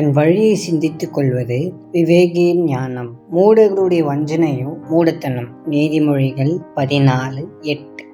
தன் வழியை சிந்தித்துக் கொள்வது விவேகியின் ஞானம். மூடர்களுடைய வஞ்சனையோ மூடத்தனம். நீதிமொழிகள் 14:8.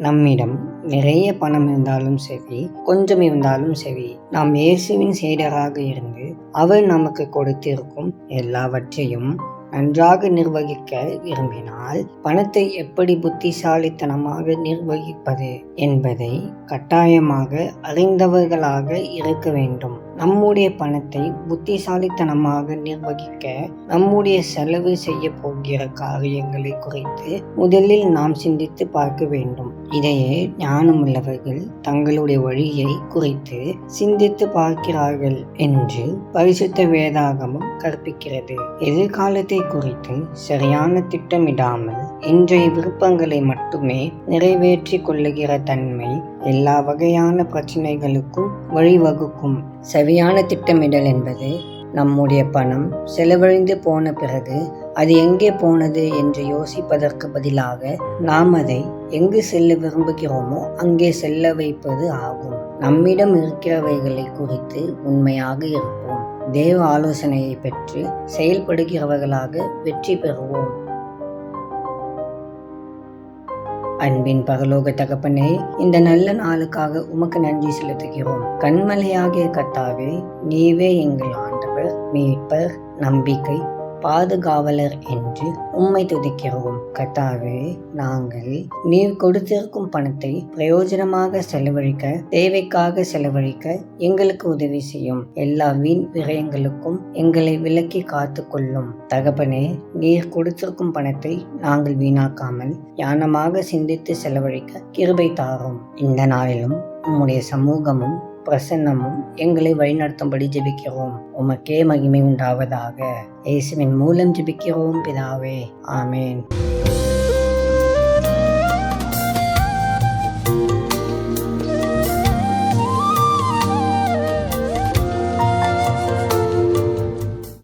நம்மிடம் நிறைய பணம் இருந்தாலும் சரி, கொஞ்சம் இருந்தாலும் சரி, நாம் இயேசுவின் சீடராக இருந்து அவர் நமக்கு கொடுத்திருக்கும் எல்லாவற்றையும் நன்றாக நிர்வகிக்க விரும்பினால், பணத்தை எப்படி புத்திசாலித்தனமாக நிர்வகிப்பது என்பதை கட்டாயமாக அறிந்தவர்களாக இருக்க வேண்டும். நம்முடைய பணத்தை புத்திசாலித்தனமாக நிர்வகிக்க நம்முடைய செலவு செய்ய போகிற காரியங்களை குறித்து முதலில் நாம் சிந்தித்து பார்க்க வேண்டும். இதையே ஞானமுள்ளவர்கள் தங்களுடைய வழியை குறித்து சிந்தித்து பார்க்கிறார்கள் என்று பரிசுத்த வேதாகமம் கற்பிக்கிறது. எதிர்காலத்தை குறித்து சரியான திட்டமிடாமல் இன்றைய விருப்பங்களை மட்டுமே நிறைவேற்றி கொள்ளுகிற தன்மை எல்லா வகையான பிரச்சனைகளுக்கும் வழிவகுக்கும். சரியான திட்டமிடல் என்பது நம்முடைய பணம் செலவழிந்து போன பிறகு அது எங்கே போனது என்று யோசிப்பதற்கு பதிலாக நாம் அதை எங்கு செல்ல விரும்புகிறோமோ அங்கே செல்ல வைப்பது ஆகும். நம்மிடம் இருக்கிறவைகளை குறித்து உண்மையாக இருப்போம். தேவ ஆலோசனையை பெற்று செயல்படுகிறவர்களாக வெற்றி பெறுவோம். அன்பின் பரலோக தகப்பனே, இந்த நல்ல நாளுக்காக உமக்கு நன்றி செலுத்துகிறோம். கண்மலையாகிய கர்த்தாவே, நீவே எங்கள் ஆண்டவர், மீட்பர், நம்பிக்கை, பாதுகாவலர் என்று உம்மை துதிக்கிறோம். கர்த்தாவே, நாங்கள் நீர் கொடுத்திருக்கும் பணத்தை பிரயோஜனமாக செலவழிக்க, தேவைக்காக செலவழிக்க எங்களுக்கு உதவி செய்யும். எல்லா வீண் விரயங்களுக்கும் எங்களை விலக்கி காத்து கொள்ளும். தகப்பனே, நீர் கொடுத்திருக்கும் பணத்தை நாங்கள் வீணாக்காமல் ஞானமாக சிந்தித்து செலவழிக்க கிருபை தாரும். இந்த நாளிலும் உம்முடைய சமூகமும் பிரசன்னமும் எங்களை வழிநடத்தும்படி ஜெபிக்கிறோம். உமக்கே மகிமை உண்டாவதாக. இயேசுவின் மூலம் ஜெபிக்கிறோம் பிதாவே. ஆமேன்.